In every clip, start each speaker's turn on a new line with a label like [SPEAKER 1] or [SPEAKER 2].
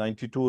[SPEAKER 1] 92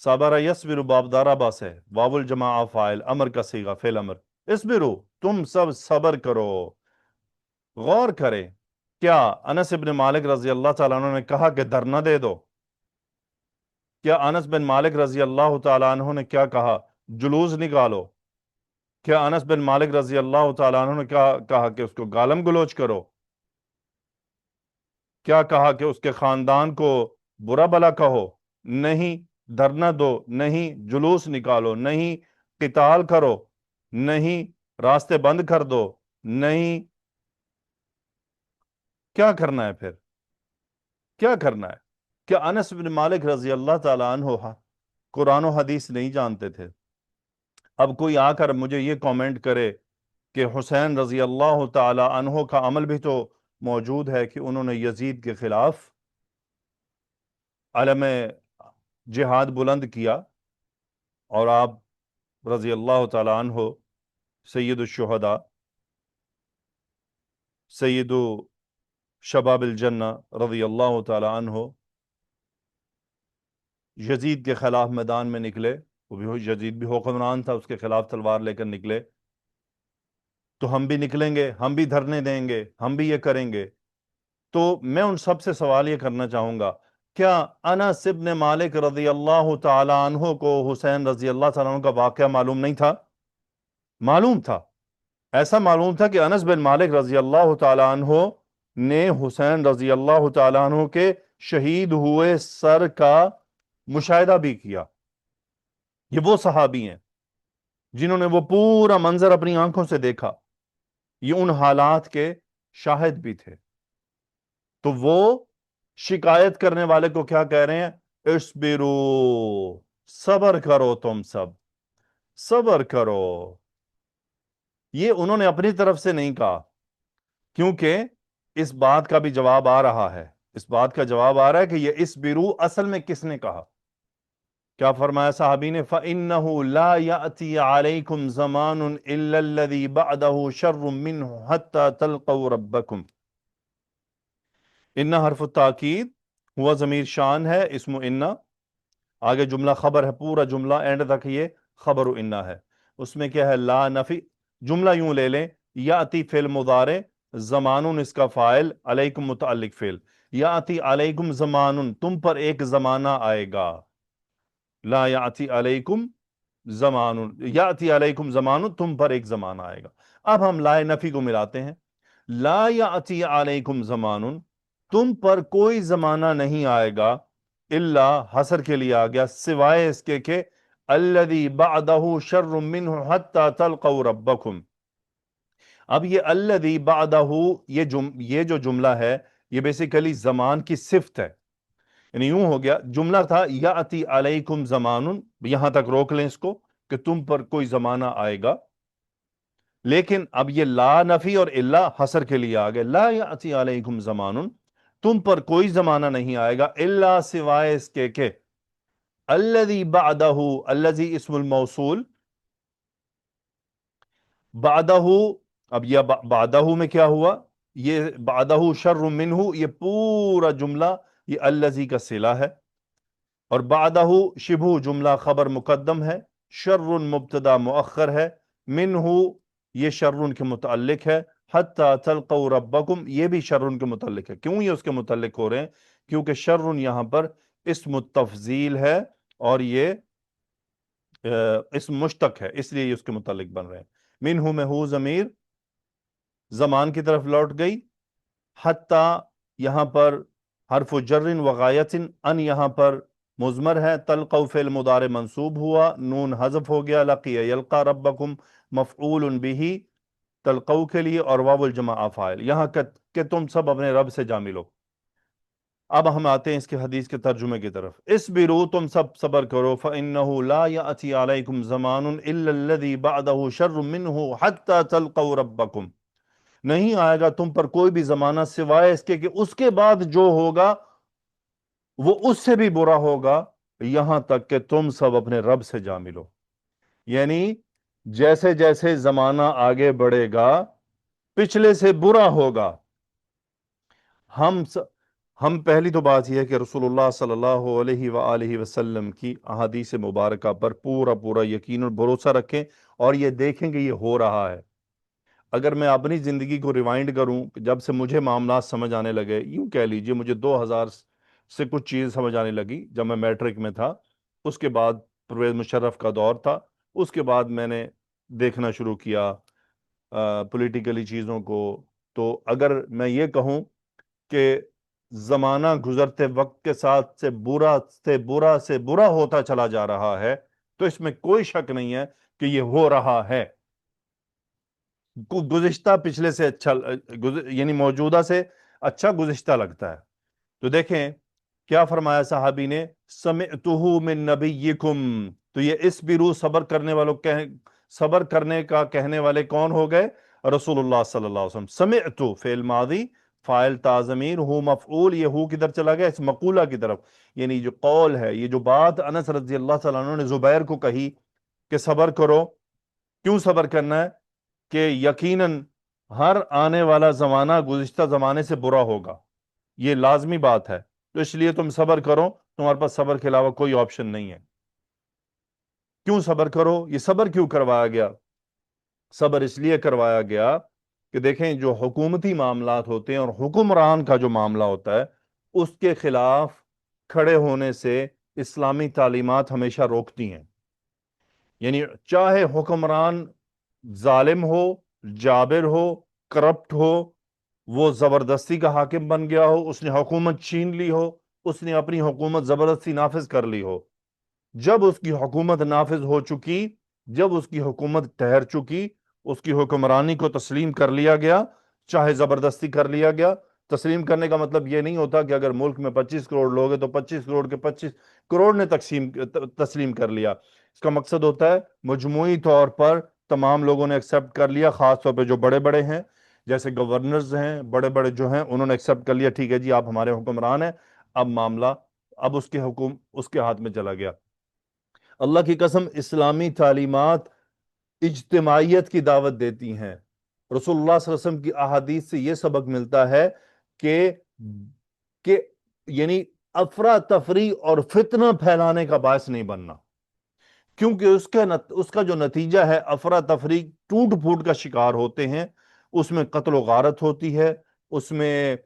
[SPEAKER 1] صبر یصبر باب دارا باس ہے، واو الجماع فاعل، امر کا صیغہ فعل امر، اسبرو تم سب صبر کرو۔ غور کریں، کیا انس بن مالک رضی اللہ تعالیٰ عنہ نے کہا کہ دھرنا دے دو؟ کیا انس بن مالک رضی اللہ تعالیٰ عنہ نے کیا کہا؟ جلوس نکالو؟ کیا انس بن مالک رضی اللہ تعالیٰ عنہ نے کیا کہا کہ اس کو گالم گلوچ کرو؟ کیا کہا کہ اس کے خاندان کو برا بلا کہو؟ نہیں۔ دھرنا دو؟ نہیں۔ جلوس نکالو؟ نہیں۔ قتال کرو؟ نہیں۔ راستے بند کر دو؟ نہیں۔ کیا کرنا ہے پھر؟ کیا کرنا ہے؟ کیا انس بن مالک رضی اللہ تعالیٰ عنہ قرآن و حدیث نہیں جانتے تھے؟ اب کوئی آ کر مجھے یہ کامنٹ کرے کہ حسین رضی اللہ تعالی عنہ کا عمل بھی تو موجود ہے کہ انہوں نے یزید کے خلاف علم جہاد بلند کیا، اور آپ رضی اللہ تعالی عنہ سید الشہداء، سید شباب الجنہ رضی اللہ تعالی عنہ یزید کے خلاف میدان میں نکلے، وہ بھی یزید بھی حکمران تھا، اس کے خلاف تلوار لے کر نکلے، تو ہم بھی نکلیں گے، ہم بھی دھرنے دیں گے، ہم بھی یہ کریں گے۔ تو میں ان سب سے سوال یہ کرنا چاہوں گا، کیا انس بن مالک رضی اللہ تعالی عنہ کو حسین رضی اللہ تعالیٰ عنہ کا واقعہ معلوم نہیں تھا؟ معلوم تھا۔ ایسا معلوم تھا کہ انس بن مالک رضی اللہ تعالی عنہ نے حسین رضی اللہ تعالی عنہ کے شہید ہوئے سر کا مشاہدہ بھی کیا۔ یہ وہ صحابی ہیں جنہوں نے وہ پورا منظر اپنی آنکھوں سے دیکھا، یہ ان حالات کے شاہد بھی تھے۔ تو وہ شکایت کرنے والے کو کیا کہہ رہے ہیں؟ اسبرو، صبر کرو، تم سب صبر کرو۔ یہ انہوں نے اپنی طرف سے نہیں کہا، کیونکہ اس بات کا بھی جواب آ رہا ہے، اس بات کا جواب آ رہا ہے کہ یہ اسبرو اصل میں کس نے کہا؟ کیا فرمایا صحابی نے؟ فَإِنَّهُ لَا يَأْتِي عَلَيْكُمْ زَمَانٌ إِلَّا الَّذِي بَعْدَهُ شَرٌ مِّنْهُ حَتَّى تَلْقَوْا رَبَّكُمْ۔ انہ حرف التاکید، ہوا ضمیر شان ہے، اسم انہ، آگے جملہ خبر ہے، پورا جملہ اینڈ تک یہ خبر انہ ہے۔ اس میں کیا ہے؟ لا نفی۔ جملہ یوں لے لیں، یاتی فعل مضارع، زمانن اس کا فاعل، علیکم متعلق فعل۔ یاتی علیکم زمانن، تم پر ایک زمانہ آئے گا۔ لا یاتی علیکم زمانن، یاتی علیکم زمانن، تم پر ایک زمانہ آئے گا۔ اب ہم لا نفی کو ملاتے ہیں، لا یاتی علیکم زمانن، تم پر کوئی زمانہ نہیں آئے گا، الا حصر کے لیے آ گیا، سوائے اس کے کہ الذی بعدہ شر منہ حتی تلقوا ربکم۔ اب یہ الذی بعدہ، یہ جو جملہ ہے یہ بیسیکلی زمان کی صفت ہے، یعنی یوں ہو گیا، جملہ تھا یاتی علیکم زمان، یہاں تک روک لیں اس کو کہ تم پر کوئی زمانہ آئے گا، لیکن اب یہ لا نفی اور الا حصر کے لیے آ گئے، لا یاتی علیکم زمان، تم پر کوئی زمانہ نہیں آئے گا، الا سوائے اس کے کہ الذی بعدہ، الذی اسم الموصول، بعدہ، اب یہ بعدہ میں کیا ہوا؟ یہ بعدہ شر منہ، یہ پورا جملہ یہ الذی کا صلہ ہے، اور بعدہ شبہ جملہ خبر مقدم ہے، شر مبتدا مؤخر ہے، منہ یہ شر کے متعلق ہے، حتی تلقوا ربکم یہ بھی شر کے متعلق ہے۔ کیوں یہ اس کے متعلق ہو رہے ہیں؟ کیونکہ شر یہاں پر اسم التفضیل ہے، اور یہ اسم مشتق ہے، اس لیے یہ اس کے متعلق بن رہے ہیں۔ منہ میں ہو ضمیر زمان کی طرف لوٹ گئی، حتی یہاں پر حرف جر وغایت، ان یہاں پر مضمر ہے، تلقوا فعل مضارع منصوب ہوا، نون حذف ہو گیا، لقی یلقا ربکم مفعول بہ تلقوا کے لیے، اور واو الجماع فاعل، یہاں کہ تم سب اپنے رب سے جا ملو۔ اب ہم آتے ہیں اس کے حدیث کے ترجمے کی طرف۔ اسبرو، تم سب صبر کرو، فإنہ لا یأتی علیکم زمان الا الذی بعدہ شر منہ حتی تلقوا ربکم، نہیں آئے گا تم پر کوئی بھی زمانہ سوائے اس کے کہ اس کے بعد جو ہوگا وہ اس سے بھی برا ہوگا، یہاں تک کہ تم سب اپنے رب سے جا ملو۔ یعنی جیسے جیسے زمانہ آگے بڑھے گا پچھلے سے برا ہوگا۔ ہم پہلی تو بات یہ ہے کہ رسول اللہ صلی اللہ علیہ وآلہ وسلم کی احادیث مبارکہ پر پورا پورا یقین اور بھروسہ رکھیں اور یہ دیکھیں کہ یہ ہو رہا ہے۔ اگر میں اپنی زندگی کو ریوائنڈ کروں، جب سے مجھے معاملات سمجھ آنے لگے، یوں کہہ لیجئے مجھے 2000 سے کچھ چیز سمجھ آنے لگی جب میں میٹرک میں تھا، اس کے بعد پرویز مشرف کا دور تھا، اس کے بعد میں نے دیکھنا شروع کیا پولیٹیکلی چیزوں کو۔ تو اگر میں یہ کہوں کہ زمانہ گزرتے وقت کے ساتھ سے برا ہوتا چلا جا رہا ہے، تو اس میں کوئی شک نہیں ہے کہ یہ ہو رہا ہے۔ گزشتہ پچھلے سے اچھا، یعنی موجودہ سے اچھا گزشتہ لگتا ہے۔ تو دیکھیں کیا فرمایا صحابی نے، سمعتہ من نبیکم، تو یہ اسبرو صبر کرنے کا کہنے والے کون ہو گئے؟ رسول اللہ صلی اللہ علیہ وسلم۔ سمعتو فعل ماضی، فاعل تازمیر، ہو مفعول، یہ ہو کدھر چلا گیا؟ اس مقولہ کی طرف، یعنی جو قول ہے، یہ جو بات انس رضی اللہ تعالیٰ عنہ نے زبیر کو کہی کہ صبر کرو، کیوں صبر کرنا ہے؟ کہ یقیناً ہر آنے والا زمانہ گزشتہ زمانے سے برا ہوگا، یہ لازمی بات ہے، تو اس لیے تم صبر کرو، تمہارے پاس صبر کے علاوہ کوئی آپشن نہیں ہے۔ کیوں صبر کرو؟ یہ صبر کیوں کروایا گیا؟ صبر اس لیے کروایا گیا کہ دیکھیں جو حکومتی معاملات ہوتے ہیں اور حکمران کا جو معاملہ ہوتا ہے، اس کے خلاف کھڑے ہونے سے اسلامی تعلیمات ہمیشہ روکتی ہیں۔ یعنی چاہے حکمران ظالم ہو، جابر ہو، کرپٹ ہو، وہ زبردستی کا حاکم بن گیا ہو، اس نے حکومت چھین لی ہو، اس نے اپنی حکومت زبردستی نافذ کر لی ہو، جب اس کی حکومت نافذ ہو چکی، جب اس کی حکومت ٹھہر چکی، اس کی حکمرانی کو تسلیم کر لیا گیا، چاہے زبردستی کر لیا گیا۔ تسلیم کرنے کا مطلب یہ نہیں ہوتا کہ اگر ملک میں 25 کروڑ لوگ ہیں تو 25 کروڑ کے 25 کروڑ نے تسلیم کر لیا۔ اس کا مقصد ہوتا ہے مجموعی طور پر تمام لوگوں نے ایکسپٹ کر لیا، خاص طور پہ جو بڑے بڑے ہیں، جیسے گورنرز ہیں، بڑے بڑے جو ہیں، انہوں نے ایکسپٹ کر لیا، ٹھیک ہے جی آپ ہمارے حکمران ہیں، اب معاملہ اب اس کے ہاتھ میں چلا گیا۔ اللہ کی قسم اسلامی تعلیمات اجتماعیت کی دعوت دیتی ہیں۔ رسول اللہ صلی اللہ علیہ وسلم کی احادیث سے یہ سبق ملتا ہے کہ یعنی افراتفری اور فتنہ پھیلانے کا باعث نہیں بننا، کیونکہ اس کا جو نتیجہ ہے افراتفری، ٹوٹ پھوٹ کا شکار ہوتے ہیں، اس میں قتل و غارت ہوتی ہے، اس میں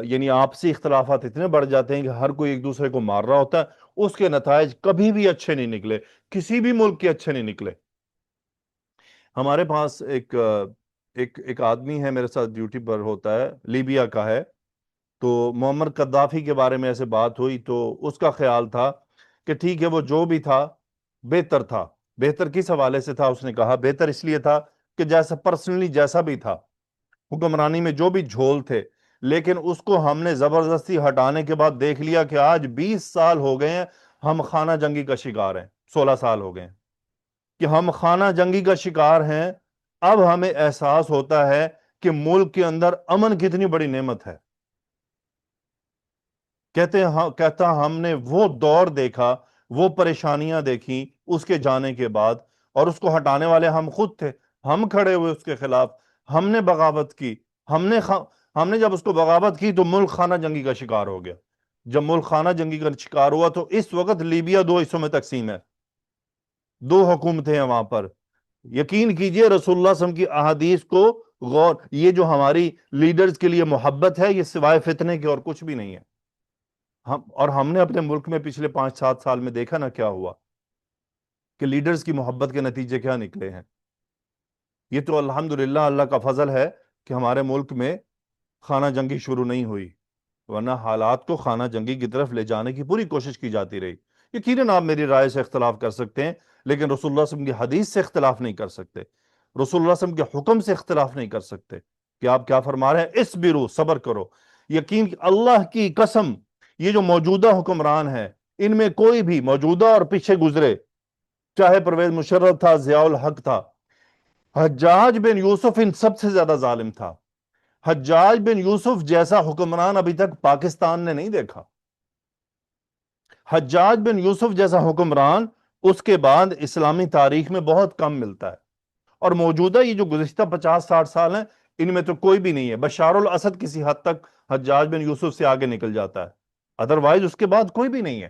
[SPEAKER 1] یعنی آپسی اختلافات اتنے بڑھ جاتے ہیں کہ ہر کوئی ایک دوسرے کو مار رہا ہوتا ہے، اس کے نتائج کبھی بھی اچھے نہیں نکلے، کسی بھی ملک کے اچھے نہیں نکلے۔ ہمارے پاس ایک آدمی ہے، میرے ساتھ ڈیوٹی پر ہوتا ہے، لیبیا کا ہے، تو معمر قذافی کے بارے میں ایسے بات ہوئی تو اس کا خیال تھا کہ ٹھیک ہے وہ جو بھی تھا بہتر تھا۔ بہتر کس حوالے سے تھا؟ اس نے کہا بہتر اس لیے تھا کہ جیسا پرسنلی جیسا بھی تھا، حکمرانی میں جو بھی جھول تھے، لیکن اس کو ہم نے زبردستی ہٹانے کے بعد دیکھ لیا کہ آج 20 سال ہو گئے ہیں ہم خانہ جنگی کا شکار ہیں، 16 سال ہو گئے ہیں کہ ہم خانہ جنگی کا شکار ہیں۔ اب ہمیں احساس ہوتا ہے کہ ملک کے اندر امن کتنی بڑی نعمت ہے۔ کہتا ہم نے وہ دور دیکھا، وہ پریشانیاں دیکھی اس کے جانے کے بعد، اور اس کو ہٹانے والے ہم خود تھے، ہم کھڑے ہوئے اس کے خلاف، ہم نے بغاوت کی، ہم نے جب اس کو بغاوت کی تو ملک خانہ جنگی کا شکار ہو گیا۔ جب ملک خانہ جنگی کا شکار ہوا تو اس وقت لیبیا 2 حصوں میں تقسیم ہے، 2 حکومتیں ہیں وہاں پر۔ یقین کیجئے رسول اللہ صلی اللہ علیہ وسلم کی احادیث کو غور، یہ جو ہماری لیڈرز کے لیے محبت ہے یہ سوائے فتنے کے اور کچھ بھی نہیں ہے۔ اور ہم نے اپنے ملک میں پچھلے 5-7 سال میں دیکھا نا کیا ہوا، کہ لیڈرز کی محبت کے نتیجے کیا نکلے ہیں۔ یہ تو الحمدللہ اللہ کا فضل ہے کہ ہمارے ملک میں خانہ جنگی شروع نہیں ہوئی، ورنہ حالات کو خانہ جنگی کی طرف لے جانے کی پوری کوشش کی جاتی رہی۔ یقیناً آپ میری رائے سے اختلاف کر سکتے ہیں، لیکن رسول اللہ صلی اللہ علیہ وسلم کی حدیث سے اختلاف نہیں کر سکتے، رسول اللہ صلی اللہ علیہ وسلم کے حکم سے اختلاف نہیں کر سکتے کہ آپ کیا فرما رہے ہیں، اسبرو، صبر کرو۔ یقین اللہ کی قسم یہ جو موجودہ حکمران ہیں، ان میں کوئی بھی موجودہ اور پیچھے گزرے، چاہے پرویز مشرف تھا، ضیاء الحق تھا، حجاج بن یوسف ان سب سے زیادہ ظالم تھا۔ حجاج بن یوسف جیسا حکمران ابھی تک پاکستان نے نہیں دیکھا۔ حجاج بن یوسف جیسا حکمران اس کے بعد اسلامی تاریخ میں بہت کم ملتا ہے، اور موجودہ یہ جو گزشتہ 50-60 سال ہیں ان میں تو کوئی بھی نہیں ہے۔ بشار الاسد کسی حد تک حجاج بن یوسف سے آگے نکل جاتا ہے، ادروائز اس کے بعد کوئی بھی نہیں ہے۔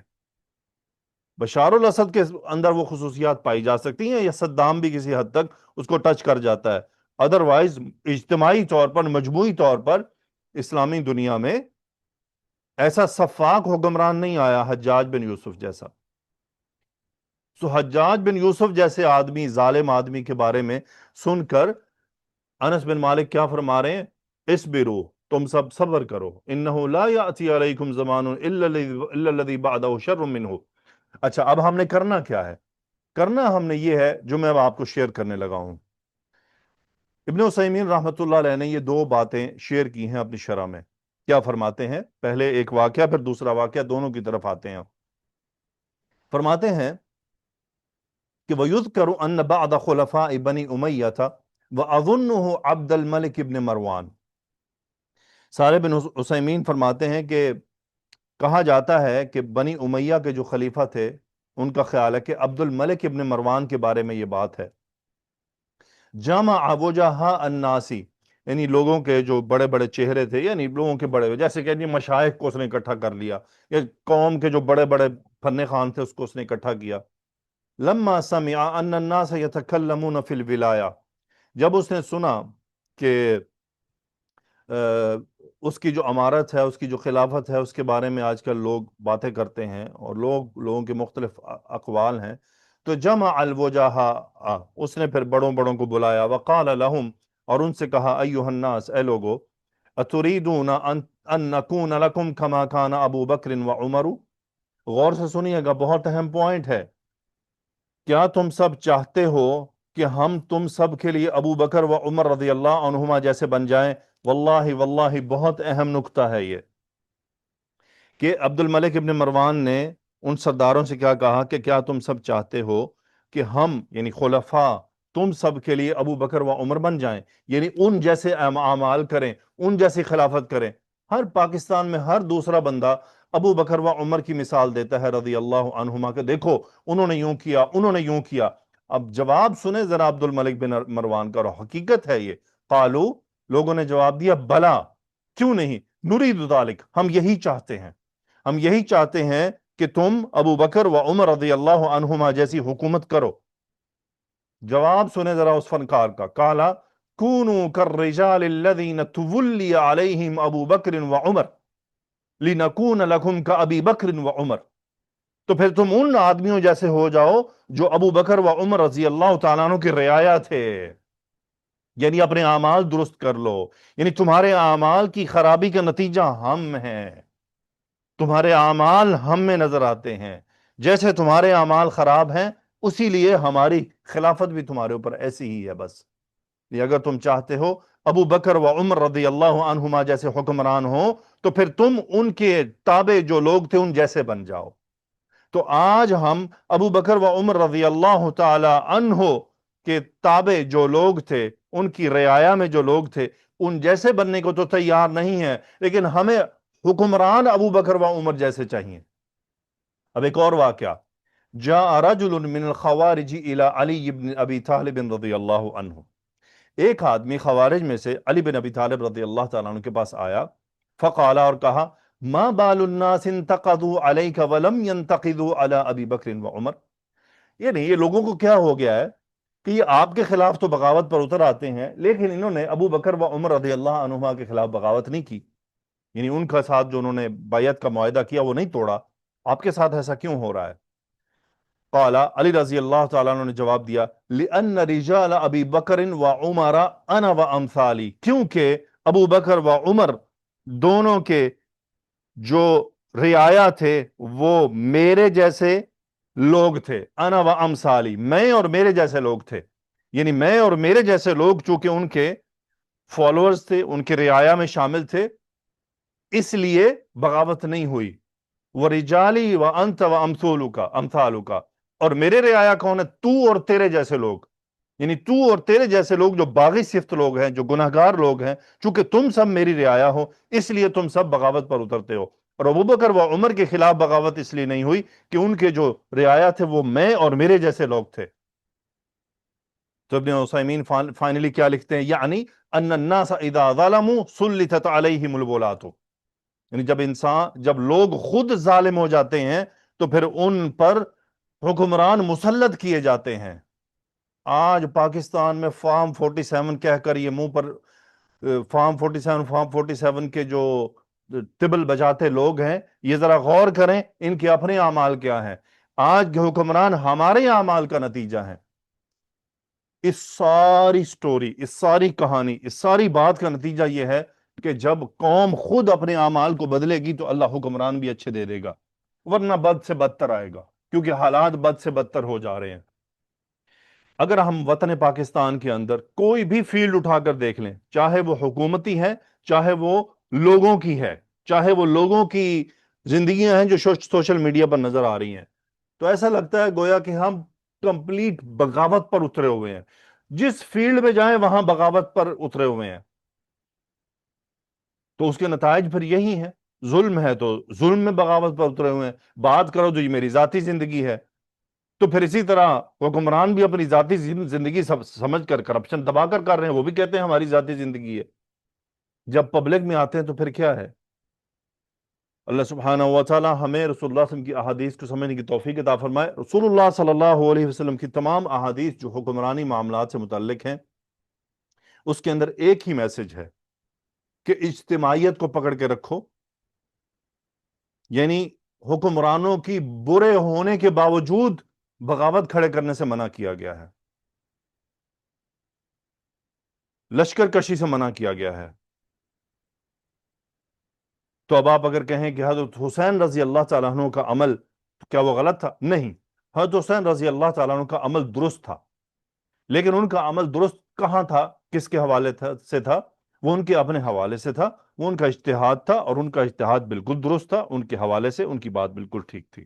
[SPEAKER 1] بشار الاسد کے اندر وہ خصوصیات پائی جا سکتی ہیں، یا صدام بھی کسی حد تک اس کو ٹچ کر جاتا ہے، ادروائز اجتماعی طور پر، مجموعی طور پر اسلامی دنیا میں ایسا سفاک حکمران نہیں آیا حجاج بن یوسف جیسا۔ سو حجاج بن یوسف جیسے آدمی، ظالم آدمی کے بارے میں سن کر انس بن مالک کیا فرما رہے ہیں؟ اسبرو، تم سب صبر کرو، انہو لا یاتی علیکم زمان الا الذی بعدہ شر منہ۔ اچھا، اب ہم نے کرنا کیا ہے؟ کرنا ہم نے یہ ہے جو میں اب آپ کو شیئر کرنے لگا ہوں۔ ابن عثیمین رحمۃ اللہ علیہ نے یہ دو باتیں شیئر کی ہیں اپنی شرح میں۔ کیا فرماتے ہیں؟ پہلے ایک واقعہ پھر دوسرا واقعہ، دونوں کی طرف آتے ہیں۔ فرماتے ہیں کہ وَيُذْكَرُ أَنَّ بَعْضَ خُلَفَاءِ بَنِي أُمَيَّةَ وَأَظُنُّهُ عَبْدَ الْمَلِكِ ابن مروان۔ سارے بن عثیمین فرماتے ہیں کہ کہا جاتا ہے کہ بنی امیہ کے جو خلیفہ تھے ان کا خیال ہے کہ عبد الملک ابن مروان کے بارے میں یہ بات ہے۔ جامع وجہاء الناسی، یعنی لوگوں کے جو بڑے بڑے چہرے تھے، یعنی لوگوں کے بڑے، جیسے کہ مشائخ کو اس نے اکٹھا کر لیا، یا قوم کے جو بڑے بڑے فن خان تھے اس کو اس نے اکٹھا کیا۔ لما سمع ان الناس يتكلمون في الولایہ، جب اس نے سنا کہ اس کی جو امارت ہے، اس کی جو خلافت ہے، اس کے بارے میں آج کل لوگ باتیں کرتے ہیں اور لوگوں کے مختلف اقوال ہیں، تو جمع الوجہاء، اس نے پھر بڑوں بڑوں کو بلایا، وقال لهم، اور ان سے کہا ایھا الناس، اے لوگو، اتريدون ان نكون لكم كما كان ابو بکر وعمر۔ غور سے سنیے گا، بہت اہم پوائنٹ ہے۔ کیا تم سب چاہتے ہو کہ ہم تم سب کے لیے ابو بکر و عمر رضی اللہ عنہما جیسے بن جائیں؟ واللہ واللہ بہت اہم نکتہ ہے یہ، کہ عبد الملک ابن مروان نے ان سرداروں سے کیا کہا کہ کیا تم سب چاہتے ہو کہ ہم، یعنی خلفاء، تم سب کے لیے ابو بکر و عمر بن جائیں، یعنی ان جیسے اعمال کریں، ان جیسی خلافت کریں۔ ہر پاکستان میں ہر دوسرا بندہ ابو بکر و عمر کی مثال دیتا ہے رضی اللہ عنہما، کہ دیکھو انہوں نے یوں کیا، انہوں نے یوں کیا۔ اب جواب سنیں ذرا عبد الملک بن مروان کا، اور حقیقت ہے یہ۔ قالو، لوگوں نے جواب دیا، بلا، کیوں نہیں، نرید ذالک، ہم یہی چاہتے ہیں، ہم یہی چاہتے ہیں کہ تم ابو بکر و عمر رضی اللہ عنہما جیسی حکومت کرو۔ جواب سنیں ذرا اس فنکار کا، قالا کونوا کالرجال الذین تولی علیہم ابو بکر و عمر لنکون لکم کابی بکر و عمر۔ تو پھر تم ان آدمیوں جیسے ہو جاؤ جو ابو بکر و عمر رضی اللہ تعالیٰ عنہ کی رعایا تھے، یعنی اپنے اعمال درست کر لو، یعنی تمہارے اعمال کی خرابی کا نتیجہ ہم ہیں، تمہارے اعمال ہم میں نظر آتے ہیں، جیسے تمہارے اعمال خراب ہیں اسی لیے ہماری خلافت بھی تمہارے اوپر ایسی ہی ہے۔ بس یہ اگر تم چاہتے ہو ابو بکر و عمر رضی اللہ عنہما جیسے حکمران ہو تو پھر تم ان کے تابع جو لوگ تھے ان جیسے بن جاؤ۔ تو آج ہم ابو بکر و عمر رضی اللہ تعالی عنہ کے تابع جو لوگ تھے، ان کی رعایا میں جو لوگ تھے، ان جیسے بننے کو تو تیار نہیں ہیں، لیکن ہمیں حکمران ابو بکر و عمر جیسے چاہیے۔ اب ایک اور واقعہ، جاء رجل من الخوارج الى علی بن ابی طالب رضی اللہ عنہ، ایک آدمی خوارج میں سے علی بن ابی طالب رضی اللہ تعالیٰ عنہ کے پاس آیا، فقال، اور کہا، ما بال الناس انتقضوا علیک ولم ينتقضوا علی ابی بکر و عمر، یعنی یہ لوگوں کو کیا ہو گیا ہے کہ یہ آپ کے خلاف تو بغاوت پر اتر آتے ہیں، لیکن انہوں نے ابو بکر و عمر رضی اللہ عنہما کے خلاف بغاوت نہیں کی، یعنی ان کا ساتھ جو انہوں نے بیعت کا معاہدہ کیا وہ نہیں توڑا، آپ کے ساتھ ایسا کیوں ہو رہا ہے؟ قال، علی رضی اللہ تعالیٰ عنہ نے جواب دیا، لأن رجال ابی بکر و عمر انا و امثالی، کیونکہ ابو بکر و عمر دونوں کے جو رعایا تھے وہ میرے جیسے لوگ تھے، انا و امثالی، میں اور میرے جیسے لوگ تھے، یعنی میں اور میرے جیسے لوگ چونکہ ان کے فالوورز تھے، ان کے رعایا میں شامل تھے، اس لیے بغاوت نہیں ہوئی۔ وَرِجَالِي وَأَنْتَ وَأَمْثَالُكَ، اور میرے رعایا کون ہے؟ تو اور تیرے جیسے لوگ، یعنی تو اور تیرے جیسے لوگ جو باغی صفت لوگ ہیں، جو گناہگار لوگ ہیں، چونکہ تم سب میری رعایا ہو اس لیے تم سب بغاوت پر اترتے ہو۔ اور ابو بکر و عمر کے خلاف بغاوت اس لیے نہیں ہوئی کہ ان کے جو رعایا تھے وہ میں اور میرے جیسے لوگ تھے۔ تو ابن عثیمین فائنلی کیا لکھتے ہیں؟ یعنی ان الناس اذا ظلموا سلطت علیہم الولات، یعنی جب لوگ خود ظالم ہو جاتے ہیں تو پھر ان پر حکمران مسلط کیے جاتے ہیں. آج پاکستان میں فارم 47 کہہ کر یہ منہ پر فارم 47 کے جو طبل بجاتے لوگ ہیں، یہ ذرا غور کریں ان کے اپنے اعمال کیا ہیں. آج کے حکمران ہمارے اعمال کا نتیجہ ہیں. اس ساری سٹوری، اس ساری کہانی، اس ساری بات کا نتیجہ یہ ہے کہ جب قوم خود اپنے اعمال کو بدلے گی تو اللہ حکمران بھی اچھے دے دے گا، ورنہ بد سے بدتر آئے گا، کیونکہ حالات بد سے بدتر ہو جا رہے ہیں. اگر ہم وطن پاکستان کے اندر کوئی بھی فیلڈ اٹھا کر دیکھ لیں، چاہے وہ حکومتی ہے، چاہے وہ لوگوں کی ہے، چاہے وہ لوگوں کی زندگیاں ہیں جو سوشل میڈیا پر نظر آ رہی ہیں، تو ایسا لگتا ہے گویا کہ ہم کمپلیٹ بغاوت پر اترے ہوئے ہیں. جس فیلڈ میں جائیں وہاں بغاوت پر اترے ہوئے ہیں. تو اس کے نتائج پھر یہی ہیں. ظلم ہے تو ظلم میں بغاوت پر اترے ہوئے ہیں. بات کرو تو یہ میری ذاتی زندگی ہے، تو پھر اسی طرح حکمران بھی اپنی ذاتی زندگی سمجھ کر کرپشن دبا کر رہے ہیں. وہ بھی کہتے ہیں ہماری ذاتی زندگی ہے. جب پبلک میں آتے ہیں تو پھر کیا ہے؟ اللہ سبحانہ و تعالی ہمیں رسول اللہ صلی اللہ علیہ وسلم کی احادیث کو سمجھنے کی توفیق عطا فرمائے. رسول اللہ صلی اللہ علیہ وسلم کی تمام احادیث جو حکمرانی معاملات سے متعلق ہیں، اس کے اندر ایک ہی میسج ہے کہ اجتماعیت کو پکڑ کے رکھو. یعنی حکمرانوں کی برے ہونے کے باوجود بغاوت کھڑے کرنے سے منع کیا گیا ہے، لشکر کشی سے منع کیا گیا ہے. تو اب آپ اگر کہیں کہ حضرت حسین رضی اللہ تعالیٰ عنہ کا عمل کیا وہ غلط تھا؟ نہیں، حضرت حسین رضی اللہ تعالیٰ عنہ کا عمل درست تھا. لیکن ان کا عمل درست کہاں تھا، کس کے حوالے سے تھا؟ وہ ان کے اپنے حوالے سے تھا. وہ ان کا اجتہاد تھا، اور ان کا اجتہاد بالکل درست تھا. ان کے حوالے سے ان کی بات بالکل ٹھیک تھی.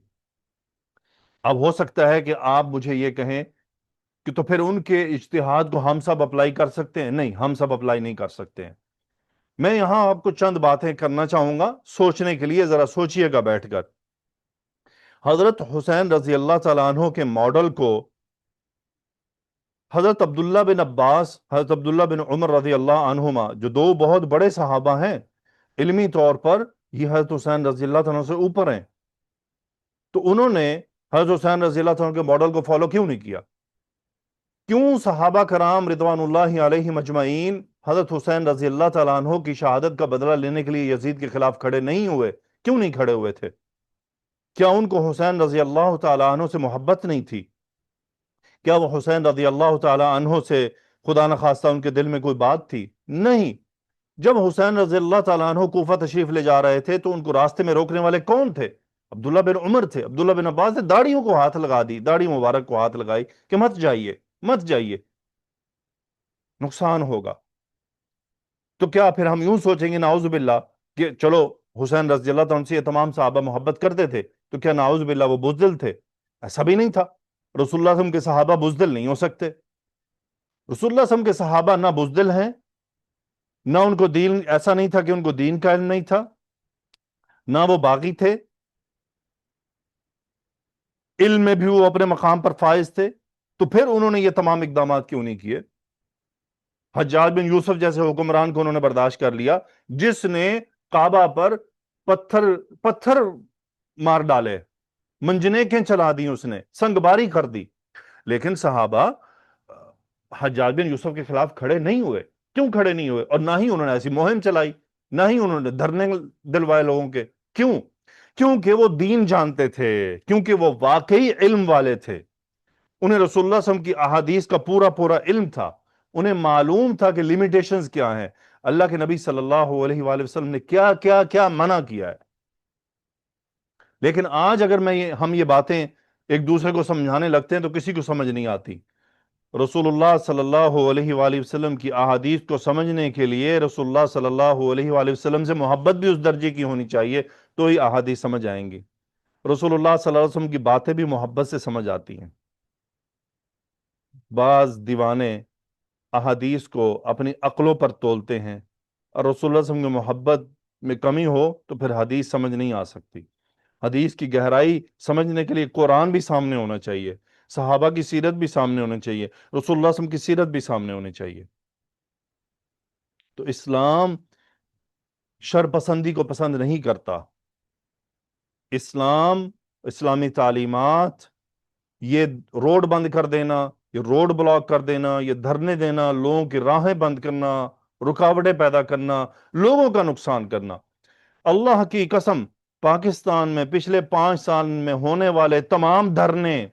[SPEAKER 1] اب ہو سکتا ہے کہ آپ مجھے یہ کہیں کہ تو پھر ان کے اجتہاد کو ہم سب اپلائی کر سکتے ہیں؟ نہیں، ہم سب اپلائی نہیں کر سکتے ہیں. میں یہاں آپ کو چند باتیں کرنا چاہوں گا سوچنے کے لیے، ذرا سوچئے گا بیٹھ کر. حضرت حسین رضی اللہ تعالیٰ عنہ کے ماڈل کو حضرت عبداللہ بن عباس، حضرت عبداللہ بن عمر رضی اللہ عنہما، جو دو بہت بڑے صحابہ ہیں، علمی طور پر یہ حضرت حسین رضی اللہ عنہ سے اوپر ہیں، تو انہوں نے حضرت حسین رضی اللہ عنہ کے ماڈل کو فالو کیوں نہیں کیا؟ کیوں صحابہ کرام رضوان اللہ علیہ مجمعین حضرت حسین رضی اللہ تعالیٰ عنہ کی شہادت کا بدلہ لینے کے لیے یزید کے خلاف کھڑے نہیں ہوئے؟ کیوں نہیں کھڑے ہوئے تھے؟ کیا ان کو حسین رضی اللہ تعالیٰ عنہ سے محبت نہیں تھی؟ کیا وہ حسین رضی اللہ تعالیٰ عنہ سے خدا نخواستہ ان کے دل میں کوئی بات تھی؟ نہیں. جب حسین رضی اللہ تعالیٰ عنہ کوفہ تشریف لے جا رہے تھے تو ان کو راستے میں روکنے والے کون تھے؟ عبداللہ بن عمر تھے. عبداللہ بن عباس نے داڑھیوں کو ہاتھ لگا دی، داڑھی مبارک کو ہاتھ لگائی کہ مت جائیے، مت جائیے، نقصان ہوگا. تو کیا پھر ہم یوں سوچیں گے نعوذ باللہ کہ چلو حسین رضی اللہ عنہ سے یہ تمام صحابہ محبت کرتے تھے، تو کیا نعوذ باللہ وہ بزدل تھے؟ ایسا بھی نہیں تھا. رسول اللہ صلی اللہ علیہ وسلم کے صحابہ بزدل نہیں ہو سکتے. رسول اللہ صلی اللہ علیہ وسلم کے صحابہ نہ بزدل ہیں، نہ ان کو دین، ایسا نہیں تھا کہ ان کو دین کا علم نہیں تھا، نہ وہ باغی تھے، علم میں بھی وہ اپنے مقام پر فائز تھے. تو پھر انہوں نے یہ تمام اقدامات کیوں نہیں کیے؟ حجاج بن یوسف جیسے حکمران کو انہوں نے برداشت کر لیا، جس نے کعبہ پر پتھر مار ڈالے، منجنیقیں چلا دی، اس نے سنگباری کر دی. لیکن صحابہ حجاج بن یوسف کے خلاف کھڑے نہیں ہوئے. کیوں کھڑے نہیں ہوئے؟ اور نہ ہی انہوں نے ایسی مہم چلائی، نہ ہی انہوں نے دھرنے دلوائے لوگوں کے. کیوں؟ کیونکہ وہ دین جانتے تھے، کیونکہ وہ واقعی علم والے تھے. انہیں رسول اللہ صلی اللہ علیہ وسلم کی احادیث کا پورا علم تھا. انہیں معلوم تھا کہ لیمیٹیشنز کیا ہیں، اللہ کے نبی صلی اللہ علیہ وآلہ وسلم نے کیا کیا کیا منع کیا ہے. لیکن آج اگر ہم یہ باتیں ایک دوسرے کو سمجھانے لگتے ہیں تو کسی کو سمجھ نہیں آتی. رسول اللہ صلی اللہ علیہ وآلہ وسلم کی احادیث کو سمجھنے کے لیے رسول اللہ صلی اللہ علیہ وآلہ وسلم سے محبت بھی اس درجے کی ہونی چاہیے، تو ہی احادیث سمجھ آئیں گی. رسول اللہ صلی اللہ علیہ وسلم کی باتیں بھی محبت سے سمجھ آتی ہیں. بعض دیوانے احادیث کو اپنی عقلوں پر تولتے ہیں، اور رسول اللہ صلی اللہ علیہ وسلم کی محبت میں کمی ہو تو پھر حدیث سمجھ نہیں آ سکتی. حدیث کی گہرائی سمجھنے کے لیے قرآن بھی سامنے ہونا چاہیے، صحابہ کی سیرت بھی سامنے ہونا چاہیے، رسول اللہ صلی اللہ علیہ وسلم کی سیرت بھی سامنے ہونی چاہیے. تو اسلام شر پسندی کو پسند نہیں کرتا. اسلام، اسلامی تعلیمات، یہ روڈ بند کر دینا، یہ روڈ بلاک کر دینا، یہ دھرنے دینا، لوگوں کی راہیں بند کرنا، رکاوٹیں پیدا کرنا، لوگوں کا نقصان کرنا. اللہ کی قسم، پاکستان میں پچھلے 5 سال میں ہونے والے تمام دھرنے،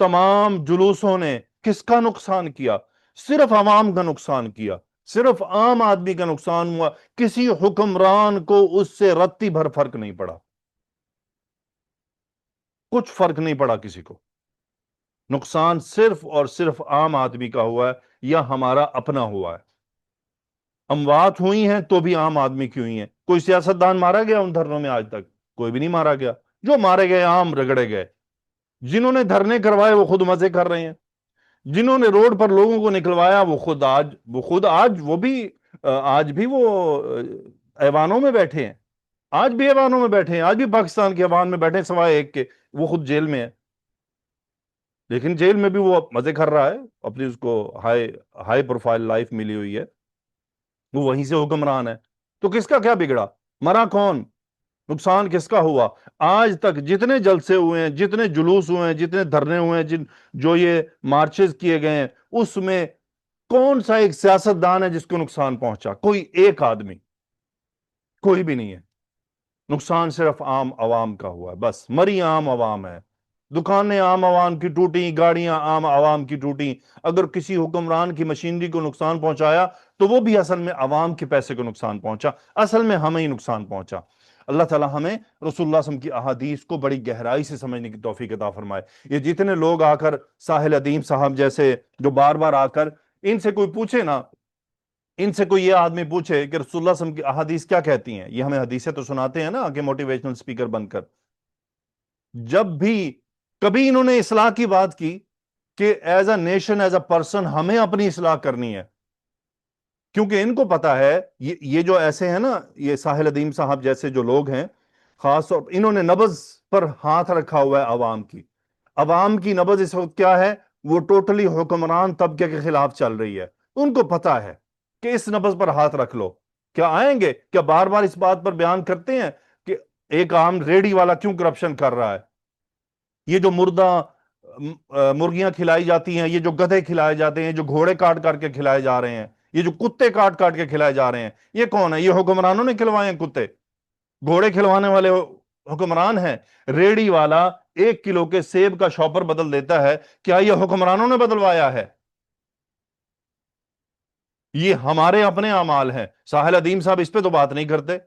[SPEAKER 1] تمام جلوسوں نے کس کا نقصان کیا؟ صرف عوام کا نقصان کیا، صرف عام آدمی کا نقصان ہوا. کسی حکمران کو اس سے رتی بھر فرق نہیں پڑا، کچھ فرق نہیں پڑا کسی کو. نقصان صرف اور صرف عام آدمی کا ہوا ہے یا ہمارا اپنا ہوا ہے. اموات ہوئی ہیں تو بھی عام آدمی کی ہوئی ہیں. کوئی سیاستدان مارا گیا ان دھرنوں میں آج تک؟ کوئی بھی نہیں مارا گیا. جو مارے گئے عام رگڑے گئے. جنہوں نے دھرنے کروائے وہ خود مزے کر رہے ہیں. جنہوں نے روڈ پر لوگوں کو نکلوایا وہ بھی آج بھی وہ ایوانوں میں بیٹھے ہیں. آج بھی ایوانوں میں بیٹھے ہیں، آج بھی پاکستان کے ایوان میں بیٹھے ہیں سوائے ایک کے، وہ خود جیل میں ہے. لیکن جیل میں بھی وہ مزے کر رہا ہے، اپنی اس کو ہائی پروفائل لائف ملی ہوئی ہے، وہ وہیں سے حکمران ہے. تو کس کا کیا بگڑا؟ مرا کون؟ نقصان کس کا ہوا؟ آج تک جتنے جلسے ہوئے ہیں، جتنے جلوس ہوئے ہیں، جتنے دھرنے ہوئے ہیں، جو یہ مارچز کیے گئے ہیں، اس میں کون سا ایک سیاستدان ہے جس کو نقصان پہنچا؟ کوئی ایک آدمی؟ کوئی بھی نہیں ہے. نقصان صرف عام عوام کا ہوا ہے. بس مری عام عوام ہے. دکانیں عام عوام کی ٹوٹیں، گاڑیاں عام عوام کی ٹوٹیں. اگر کسی حکمران کی مشینری کو نقصان پہنچایا تو وہ بھی اصل میں عوام کے پیسے کو نقصان پہنچا، اصل میں ہمیں ہی نقصان پہنچا. اللہ تعالی ہمیں رسول اللہ صلی اللہ علیہ وسلم کی احادیث کو بڑی گہرائی سے سمجھنے کی توفیق عطا فرمائے. یہ جتنے لوگ آ کر ساحل ادیم صاحب جیسے جو بار بار آ کر ان سے کوئی پوچھے نا، ان سے کوئی یہ آدمی پوچھے کہ رسول اللہ صلی اللہ علیہ وسلم کی احادیث کیا کہتی ہیں، یہ ہمیں حدیثیں تو سناتے ہیں نا کہ موٹیویشنل سپیکر بن کر. جب بھی کبھی انہوں نے اصلاح کی بات کی کہ as a nation, as a person ہمیں اپنی اصلاح کرنی ہے، کیونکہ ان کو پتا ہے یہ جو ایسے ہیں نا، یہ ساحل ادیم صاحب جیسے جو لوگ ہیں، خاص طور انہوں نے نبض پر ہاتھ رکھا ہوا ہے عوام کی. عوام کی نبض اس وقت کیا ہے؟ وہ ٹوٹلی حکمران طبقے کے خلاف چل رہی ہے. ان کو پتا ہے کہ اس نبض پر ہاتھ رکھ لو. کیا آئیں گے؟ کیا بار بار اس بات پر بیان کرتے ہیں کہ ایک عام ریڈی والا کیوں کرپشن کر رہا ہے؟ یہ جو مرغیاں کھلائی جاتی ہیں، یہ جو گدھے کھلائے جاتے ہیں، جو گھوڑے کاٹ کر کے کھلائے جا رہے ہیں، یہ جو کتے کاٹ کاٹ کے کھلائے جا رہے ہیں، یہ کون ہے؟ یہ حکمرانوں نے کھلوائے ہیں کتے. گھوڑے کھلوانے والے حکمران ہیں. ریڑی والا 1 کلو کے سیب کا شاپر بدل دیتا ہے، کیا یہ حکمرانوں نے بدلوایا ہے؟ یہ ہمارے اپنے اعمال ہیں. ساحل ادیم صاحب اس پہ تو بات نہیں کرتے.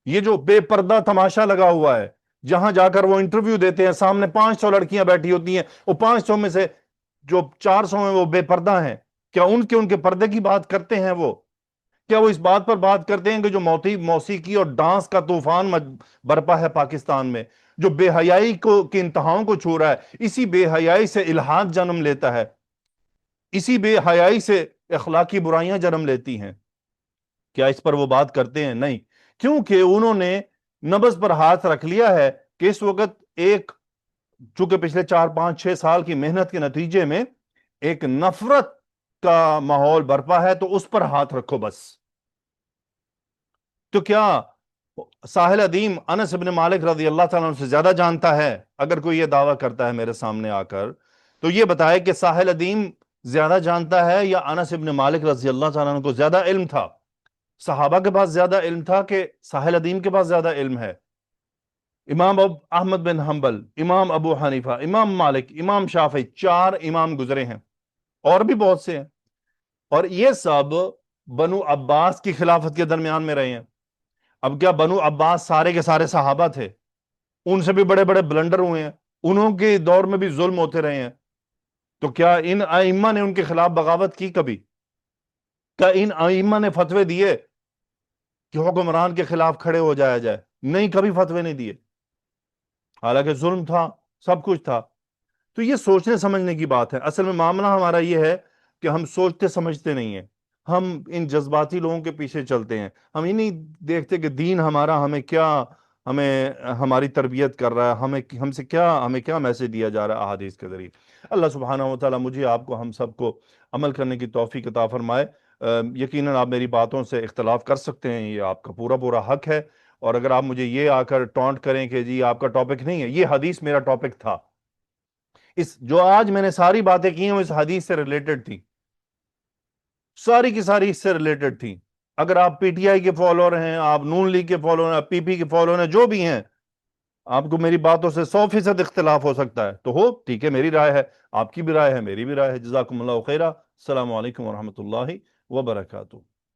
[SPEAKER 1] یہ جو بے پردہ تماشا لگا ہوا ہے، جہاں جا کر وہ انٹرویو دیتے ہیں، سامنے 500 لڑکیاں بیٹھی ہوتی ہیں، وہ 500 میں سے جو 400 ہیں وہ بے پردہ ہیں. کیا ان کے پردے کی بات کرتے ہیں وہ؟ کیا وہ اس بات پر بات کرتے ہیں کہ جو موسیقی اور ڈانس کا طوفان برپا ہے پاکستان میں، جو بے حیائی کے انتہاؤں کو چھو رہا ہے، اسی بے حیائی سے الحاد جنم لیتا ہے، اسی بے حیائی سے اخلاقی برائیاں جنم لیتی ہیں؟ کیا اس پر وہ بات کرتے ہیں؟ نہیں، کیونکہ انہوں نے نبض پر ہاتھ رکھ لیا ہے کہ اس وقت چونکہ پچھلے 4 5 6 سال کی محنت کے نتیجے میں ایک نفرت کا ماحول برپا ہے، تو اس پر ہاتھ رکھو بس. تو کیا ساحل ادیم انس بن مالک رضی اللہ تعالیٰ عنہ سے زیادہ جانتا ہے؟ اگر کوئی یہ دعویٰ کرتا ہے میرے سامنے آ کر، تو یہ بتائے کہ ساحل ادیم زیادہ جانتا ہے یا انس بن مالک رضی اللہ تعالیٰ عنہ کو زیادہ علم تھا؟ صحابہ کے پاس زیادہ علم تھا کہ ساحل ادیم کے پاس زیادہ علم ہے؟ امام احمد بن حنبل، امام ابو حنیفہ، امام مالک، امام شافعی، 4 امام گزرے ہیں، اور بھی بہت سے ہیں، اور یہ سب بنو عباس کی خلافت کے درمیان میں رہے ہیں. اب کیا بنو عباس سارے کے سارے صحابہ تھے؟ ان سے بھی بڑے بڑے بلنڈر ہوئے ہیں، انہوں کے دور میں بھی ظلم ہوتے رہے ہیں. تو کیا ان ائمہ نے ان کے خلاف بغاوت کی کبھی؟ کیا ان ائمہ نے فتوے دیے کہ حکمران کے خلاف کھڑے ہو جایا جائے؟ نہیں، کبھی فتوے نہیں دیے، حالانکہ ظلم تھا، سب کچھ تھا. تو یہ سوچنے سمجھنے کی بات ہے. اصل میں معاملہ ہمارا یہ ہے کہ ہم سوچتے سمجھتے نہیں ہیں، ہم ان جذباتی لوگوں کے پیچھے چلتے ہیں. ہم یہ نہیں دیکھتے کہ دین ہمارا ہمیں ہماری تربیت کر رہا ہے، ہمیں کیا میسج دیا جا رہا ہے احادیث کے ذریعے. اللہ سبحانہ و تعالیٰ مجھے، آپ کو، ہم سب کو عمل کرنے کی توفیق عطا فرمائے. یقیناً آپ میری باتوں سے اختلاف کر سکتے ہیں، یہ آپ کا پورا پورا حق ہے، اور اگر آپ مجھے یہ آ کر ٹونٹ کریں کہ جی آپ کا ٹاپک نہیں ہے، یہ حدیث میرا ٹاپک تھا، جو آج میں نے ساری باتیں کی ہیں وہ اس حدیث سے ریلیٹڈ تھی، ساری کی ساری اس سے ریلیٹڈ تھی۔ اگر آپ پی ٹی آئی کے فالوور ہیں، آپ نون لیگ کے فالوور ہیں، پی پی کے فالوور ہیں، جو بھی ہیں، آپ کو میری باتوں سے 100% اختلاف ہو سکتا ہے، تو ہو ٹھیک ہے، میری رائے ہے، آپ کی بھی رائے ہے، میری بھی رائے ہے۔ جزاکم اللہ خیرہ، السلام علیکم ورحمۃ اللہ وبرکاتہ۔